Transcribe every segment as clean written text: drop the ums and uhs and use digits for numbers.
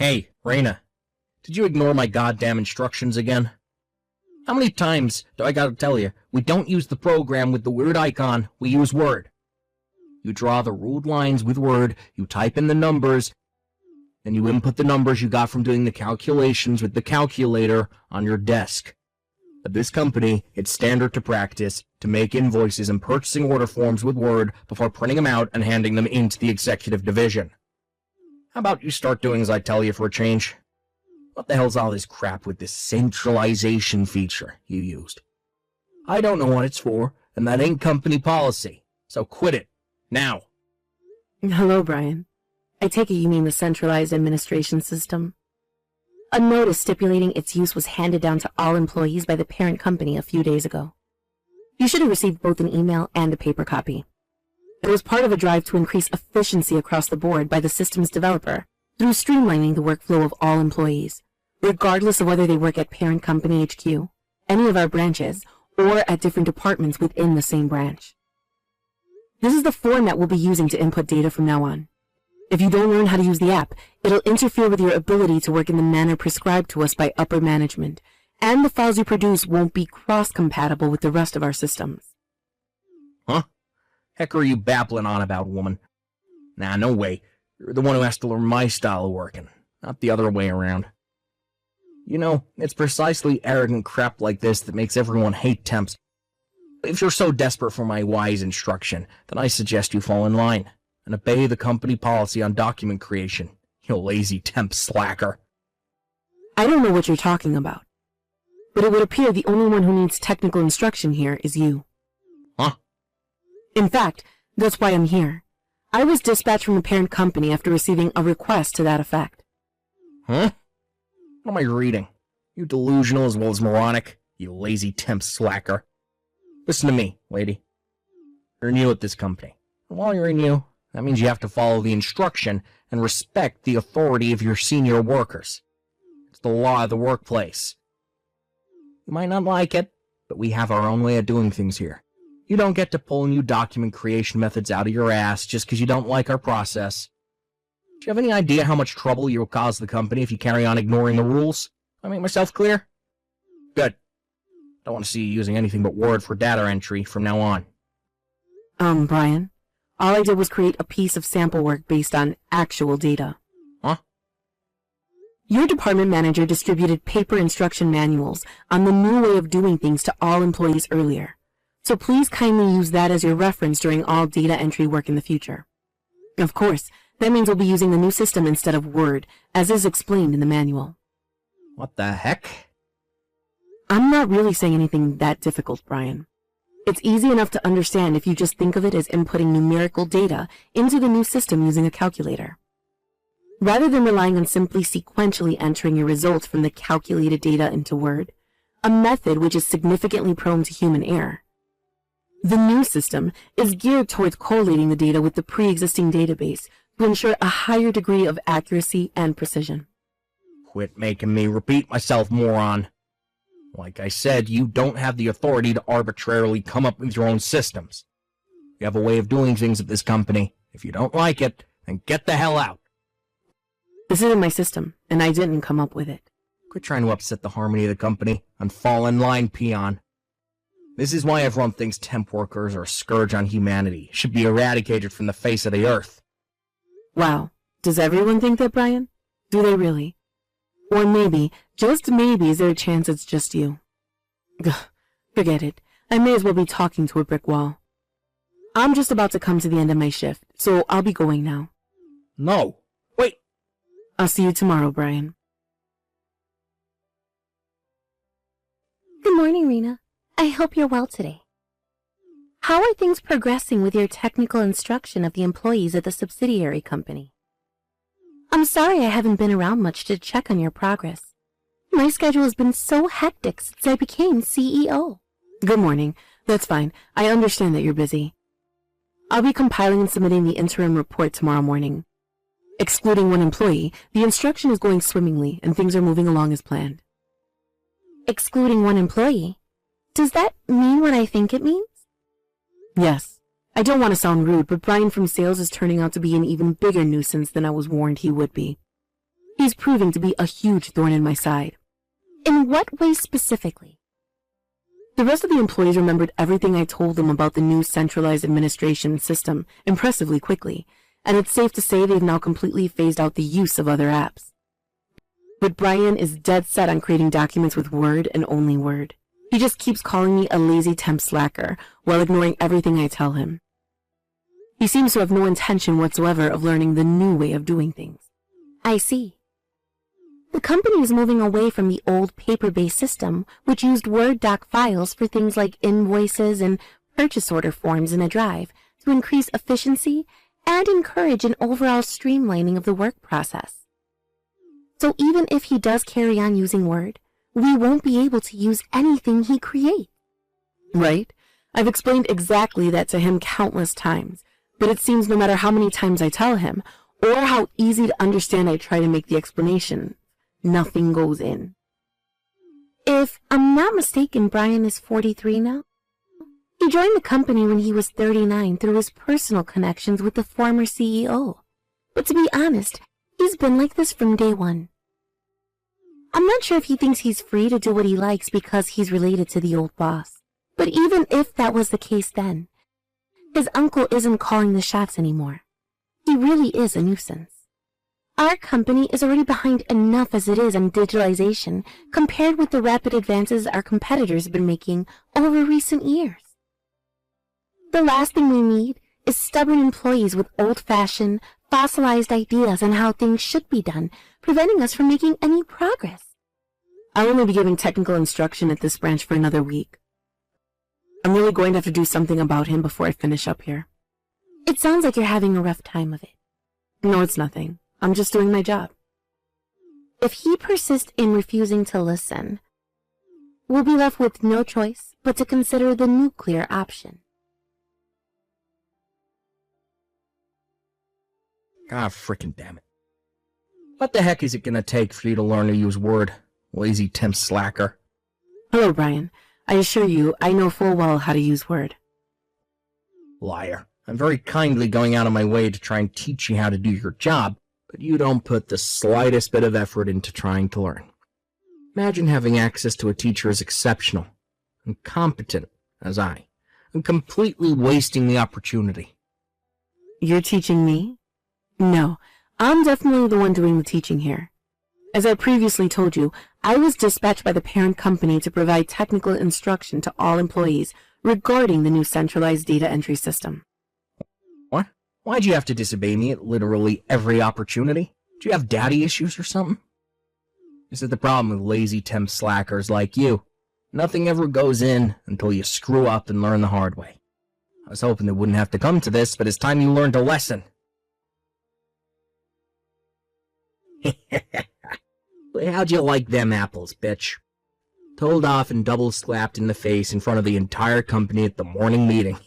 Hey, Raina, did you ignore my goddamn instructions again? How many times do I gotta tell you, we don't use the program with the weird icon, we use Word. You draw the ruled lines with Word, you type in the numbers, then you input the numbers you got from doing the calculations with the calculator on your desk. At this company, it's standard to practice to make invoices and purchasing order forms with Word before printing them out and handing them into the executive division. How about you start doing as I tell you for a change? What the hell's all this crap with this centralization feature you used? I don't know what it's for, and that ain't company policy, so quit it, now. Hello, Brian. I take it you mean the centralized administration system? A notice stipulating its use was handed down to all employees by the parent company a few days ago. You should have received both an email and a paper copy. It was part of a drive to increase efficiency across the board by the system's developer through streamlining the workflow of all employees, regardless of whether they work at parent company HQ, any of our branches, or at different departments within the same branch. This is the format we'll be using to input data from now on. If you don't learn how to use the app, it'll interfere with your ability to work in the manner prescribed to us by upper management, and the files you produce won't be cross-compatible with the rest of our systems. Huh? Heck are you babbling on about, woman? Nah, no way. You're the one who has to learn my style of working, not the other way around. You know, it's precisely arrogant crap like this that makes everyone hate temps. If you're so desperate for my wise instruction, then I suggest you fall in line and obey the company policy on document creation, you lazy temp slacker. I don't know what you're talking about, but it would appear the only one who needs technical instruction here is you. Huh? In fact, that's why I'm here. I was dispatched from the parent company after receiving a request to that effect. Huh? What am I reading? You delusional as well as moronic, you lazy temp slacker. Listen to me, lady. You're new at this company. And while you're new, that means you have to follow the instruction and respect the authority of your senior workers. It's the law of the workplace. You might not like it, but we have our own way of doing things here. You don't get to pull new document creation methods out of your ass just because you don't like our process. Do you have any idea how much trouble you'll cause the company if you carry on ignoring the rules? I make myself clear? Good. Don't want to see you using anything but Word for data entry from now on. Brian, all I did was create a piece of sample work based on actual data. Huh? Your department manager distributed paper instruction manuals on the new way of doing things to all employees earlier. So please kindly use that as your reference during all data entry work in the future. Of course, that means we'll be using the new system instead of Word, as is explained in the manual. What the heck? I'm not really saying anything that difficult, Brian. It's easy enough to understand if you just think of it as inputting numerical data into the new system using a calculator. Rather than relying on simply sequentially entering your results from the calculated data into Word, a method which is significantly prone to human error. The new system is geared towards collating the data with the pre-existing database to ensure a higher degree of accuracy and precision. Quit making me repeat myself, moron. Like I said, you don't have the authority to arbitrarily come up with your own systems. You have a way of doing things at this company. If you don't like it, then get the hell out. This isn't my system, and I didn't come up with it. Quit trying to upset the harmony of the company and fall in line, peon. This is why everyone thinks temp workers are a scourge on humanity, should be eradicated from the face of the earth. Wow, does everyone think that, Brian? Do they really? Or maybe, just maybe, is there a chance it's just you? Forget it. I may as well be talking to a brick wall. I'm just about to come to the end of my shift, so I'll be going now. No. Wait. I'll see you tomorrow, Brian. Good morning, Rena. I hope you're well today. How are things progressing with your technical instruction of the employees at the subsidiary company? I'm sorry I haven't been around much to check on your progress. My schedule has been so hectic since I became CEO. Good morning. That's fine. I understand that you're busy. I'll be compiling and submitting the interim report tomorrow morning. Excluding one employee, the instruction is going swimmingly and things are moving along as planned. Excluding one employee? Does that mean what I think it means? Yes. I don't want to sound rude, but Brian from sales is turning out to be an even bigger nuisance than I was warned he would be. He's proving to be a huge thorn in my side. In what way specifically? The rest of the employees remembered everything I told them about the new centralized administration system impressively quickly, and it's safe to say they've now completely phased out the use of other apps. But Brian is dead set on creating documents with Word and only Word. He just keeps calling me a lazy temp slacker while ignoring everything I tell him. He seems to have no intention whatsoever of learning the new way of doing things. I see. The company is moving away from the old paper-based system, which used Word doc files for things like invoices and purchase order forms in a drive to increase efficiency and encourage an overall streamlining of the work process. So even if he does carry on using Word, we won't be able to use anything he creates. Right? I've explained exactly that to him countless times, but it seems no matter how many times I tell him, or how easy to understand I try to make the explanation, nothing goes in. If I'm not mistaken, Brian is 43 now. He joined the company when he was 39 through his personal connections with the former CEO. But to be honest, he's been like this from day one. I'm not sure if he thinks he's free to do what he likes because he's related to the old boss. But even if that was the case then, his uncle isn't calling the shots anymore. He really is a nuisance. Our company is already behind enough as it is on digitalization compared with the rapid advances our competitors have been making over recent years. The last thing we need is stubborn employees with old-fashioned, fossilized ideas on how things should be done, preventing us from making any progress. I'll only be giving technical instruction at this branch for another week. I'm really going to have to do something about him before I finish up here. It sounds like you're having a rough time of it. No, it's nothing. I'm just doing my job. If he persists in refusing to listen, we'll be left with no choice but to consider the nuclear option. God frickin' damn it. What the heck is it gonna take for you to learn to use Word, lazy temp slacker? Hello, Brian. I assure you, I know full well how to use Word. Liar. I'm very kindly going out of my way to try and teach you how to do your job, but you don't put the slightest bit of effort into trying to learn. Imagine having access to a teacher as exceptional and competent as I, and completely wasting the opportunity. You're teaching me? No, I'm definitely the one doing the teaching here. As I previously told you, I was dispatched by the parent company to provide technical instruction to all employees regarding the new centralized data entry system. What? Why'd you have to disobey me at literally every opportunity? Do you have daddy issues or something? This is the problem with lazy temp slackers like you. Nothing ever goes in until you screw up and learn the hard way. I was hoping it wouldn't have to come to this, but it's time you learned a lesson. How'd you like them apples, bitch? Told off and double slapped in the face in front of the entire company at the morning meeting.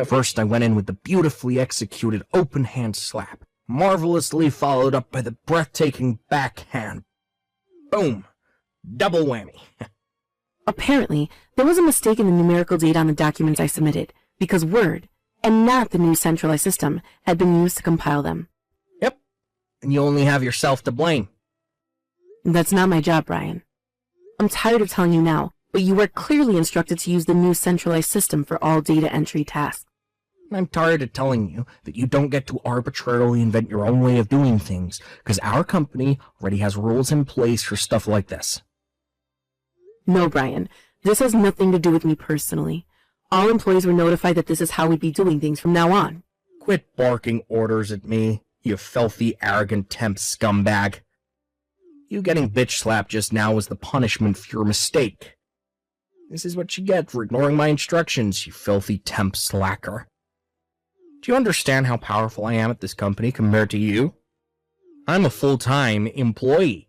First, I went in with the beautifully executed open hand slap, marvelously followed up by the breathtaking backhand. Boom! Double whammy. Apparently, there was a mistake in the numerical data on the documents I submitted, because Word, and not the new centralized system, had been used to compile them. Yep, and you only have yourself to blame. That's not my job, Brian. I'm tired of telling you now, but you were clearly instructed to use the new centralized system for all data entry tasks. I'm tired of telling you that you don't get to arbitrarily invent your own way of doing things, because our company already has rules in place for stuff like this. No, Brian, this has nothing to do with me personally. All employees were notified that this is how we'd be doing things from now on. Quit barking orders at me, you filthy, arrogant temp scumbag. You getting bitch slapped just now was the punishment for your mistake. This is what you get for ignoring my instructions, you filthy temp slacker. Do you understand how powerful I am at this company compared to you? I'm a full-time employee.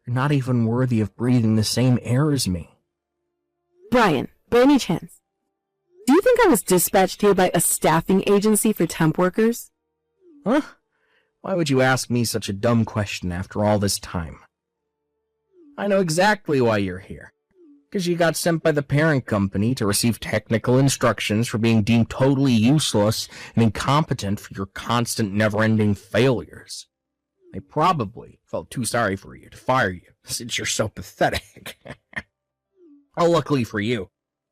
You're not even worthy of breathing the same air as me. Brian, by any chance, do you think I was dispatched here by a staffing agency for temp workers? Huh? Why would you ask me such a dumb question after all this time? I know exactly why you're here. Because you got sent by the parent company to receive technical instructions for being deemed totally useless and incompetent for your constant never-ending failures. I probably felt too sorry for you to fire you, since you're so pathetic. Well, luckily for you,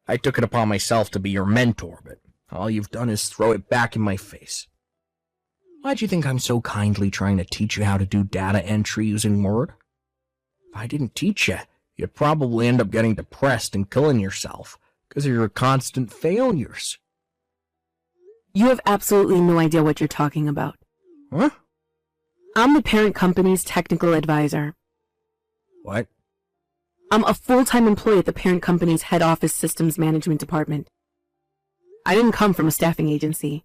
I took it upon myself to be your mentor, but all you've done is throw it back in my face. Why'd you think I'm so kindly trying to teach you how to do data entry using Word? If I didn't teach you, you'd probably end up getting depressed and killing yourself because of your constant failures. You have absolutely no idea what you're talking about. Huh? I'm the parent company's technical advisor. What? I'm a full-time employee at the parent company's head office systems management department. I didn't come from a staffing agency.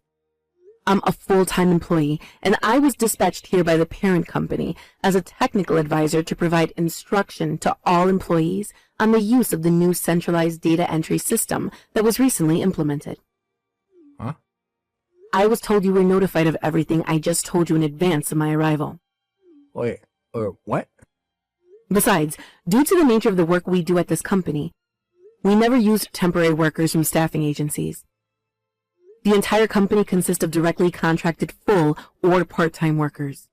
I'm a full-time employee, and I was dispatched here by the parent company as a technical advisor to provide instruction to all employees on the use of the new centralized data entry system that was recently implemented. Huh? I was told you were notified of everything I just told you in advance of my arrival. Wait, what? Besides, due to the nature of the work we do at this company, we never use temporary workers from staffing agencies. The entire company consists of directly contracted full or part-time workers.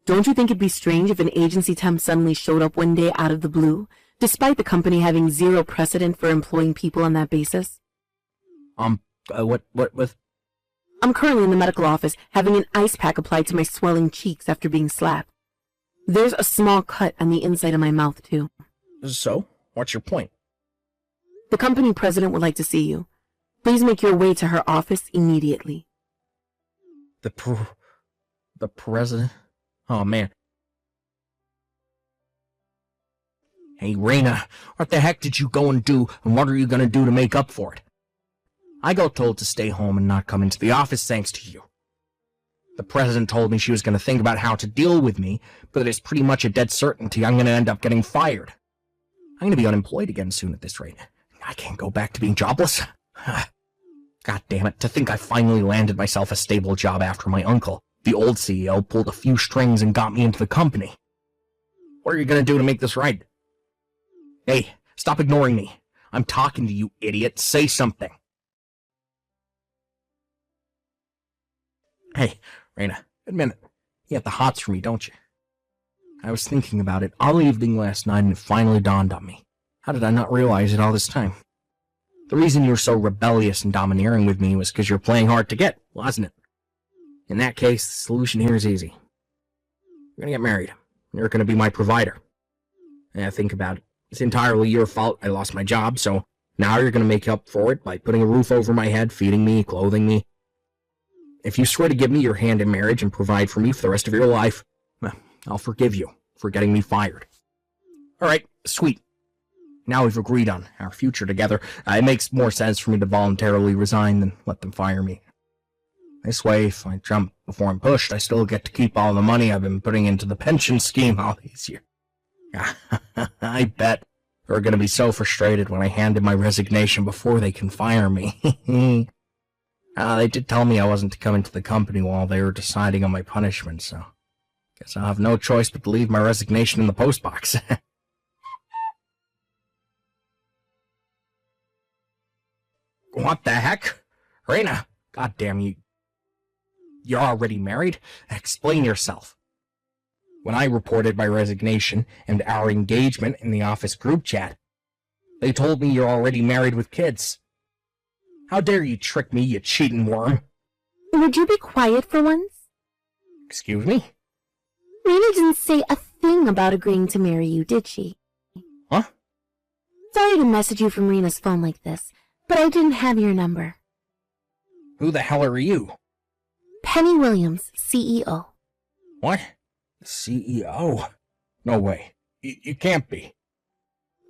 Don't you think it'd be strange if an agency temp suddenly showed up one day out of the blue, despite the company having zero precedent for employing people on that basis? What with? I'm currently in the medical office having an ice pack applied to my swelling cheeks after being slapped. There's a small cut on the inside of my mouth, too. So, what's your point? The company president would like to see you. Please make your way to her office immediately. The president? Oh, man. Hey, Raina, what the heck did you go and do, and what are you gonna do to make up for it? I got told to stay home and not come into the office thanks to you. The president told me she was gonna think about how to deal with me, but it's pretty much a dead certainty I'm gonna end up getting fired. I'm gonna be unemployed again soon at this rate. I can't go back to being jobless. God damn it, to think I finally landed myself a stable job after my uncle, the old CEO, pulled a few strings and got me into the company. What are you gonna do to make this right? Hey, stop ignoring me. I'm talking to you, idiot. Say something. Hey, Raina, admit it. You have the hots for me, don't you? I was thinking about it all evening last night and it finally dawned on me. How did I not realize it all this time? The reason you were so rebellious and domineering with me was because you're playing hard to get, wasn't it? In that case, the solution here is easy. You're gonna get married. You're gonna be my provider. Yeah, think about it. It's entirely your fault I lost my job, so now you're gonna make up for it by putting a roof over my head, feeding me, clothing me. If you swear to give me your hand in marriage and provide for me for the rest of your life, well, I'll forgive you for getting me fired. Alright, sweet. Now we've agreed on our future together. It makes more sense for me to voluntarily resign than let them fire me. This way, if I jump before I'm pushed, I still get to keep all the money I've been putting into the pension scheme all these years. I bet they're going to be so frustrated when I hand in my resignation before they can fire me. They did tell me I wasn't to come into the company while they were deciding on my punishment, so guess I'll have no choice but to leave my resignation in the postbox. What the heck? Raina, goddamn you. You're already married? Explain yourself. When I reported my resignation and our engagement in the office group chat, they told me you're already married with kids. How dare you trick me, you cheating worm? Would you be quiet for once? Excuse me? Rena didn't say a thing about agreeing to marry you, did she? Huh? Sorry to message you from Rena's phone like this, but I didn't have your number. Who the hell are you? Penny Williams, CEO. What? CEO? No way. You can't be.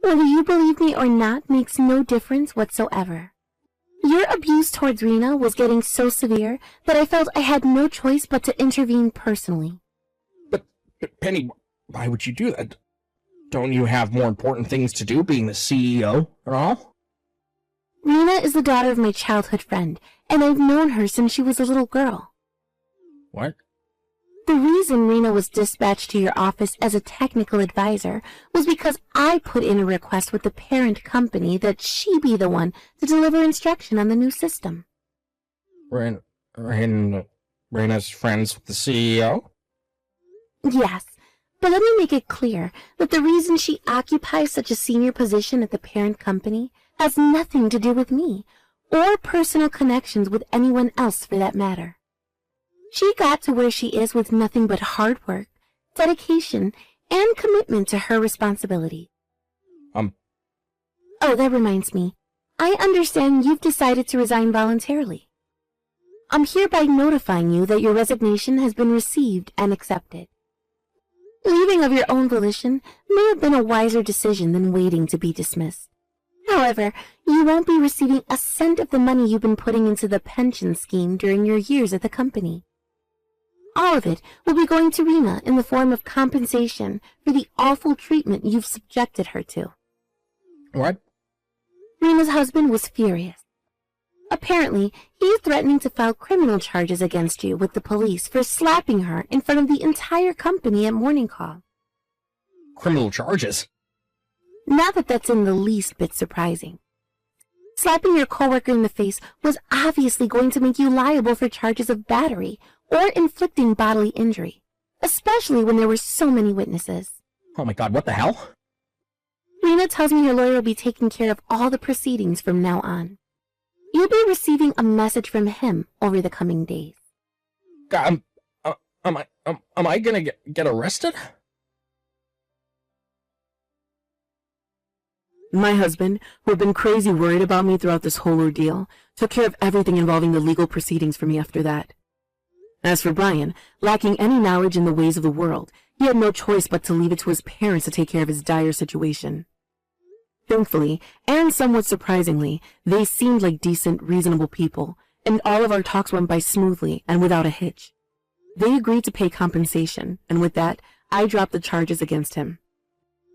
Whether you believe me or not makes no difference whatsoever. Your abuse towards Rena was getting so severe that I felt I had no choice but to intervene personally. But Penny, why would you do that? Don't you have more important things to do being the CEO or all? Rena is the daughter of my childhood friend, and I've known her since she was a little girl. What? The reason Rena was dispatched to your office as a technical advisor was because I put in a request with the parent company that she be the one to deliver instruction on the new system. Rena's friends with the CEO? Yes, but let me make it clear that the reason she occupies such a senior position at the parent company has nothing to do with me, or personal connections with anyone else for that matter. She got to where she is with nothing but hard work, dedication, and commitment to her responsibility. Oh, that reminds me. I understand you've decided to resign voluntarily. I'm hereby notifying you that your resignation has been received and accepted. Leaving of your own volition may have been a wiser decision than waiting to be dismissed. However, you won't be receiving a cent of the money you've been putting into the pension scheme during your years at the company. All of it will be going to Rena in the form of compensation for the awful treatment you've subjected her to. What? Rena's husband was furious. Apparently, he is threatening to file criminal charges against you with the police for slapping her in front of the entire company at morning call. Criminal charges? Not that that's in the least bit surprising. Slapping your coworker in the face was obviously going to make you liable for charges of battery or inflicting bodily injury, especially when there were so many witnesses. Oh my god, what the hell? Rena tells me your lawyer will be taking care of all the proceedings from now on. You'll be receiving a message from him over the coming days. God, am I gonna get arrested? My husband, who had been crazy worried about me throughout this whole ordeal, took care of everything involving the legal proceedings for me after that. As for Brian, lacking any knowledge in the ways of the world, he had no choice but to leave it to his parents to take care of his dire situation. Thankfully, and somewhat surprisingly, they seemed like decent, reasonable people, and all of our talks went by smoothly and without a hitch. They agreed to pay compensation, and with that, I dropped the charges against him.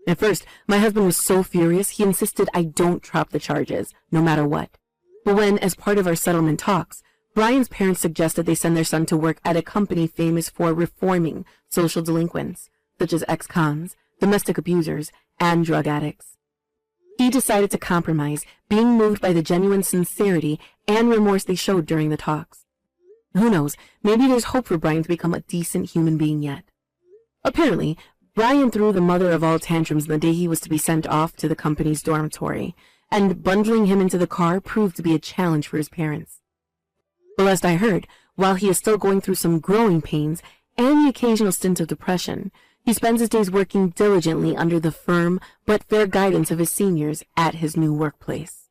At first, my husband was so furious he insisted I don't drop the charges, no matter what. But when, as part of our settlement talks, Brian's parents suggested they send their son to work at a company famous for reforming social delinquents, such as ex-cons, domestic abusers, and drug addicts, he decided to compromise, being moved by the genuine sincerity and remorse they showed during the talks. Who knows, maybe there's hope for Brian to become a decent human being yet. Apparently, Brian threw the mother of all tantrums the day he was to be sent off to the company's dormitory, and bundling him into the car proved to be a challenge for his parents. But last I heard, while he is still going through some growing pains and the occasional stint of depression, he spends his days working diligently under the firm but fair guidance of his seniors at his new workplace.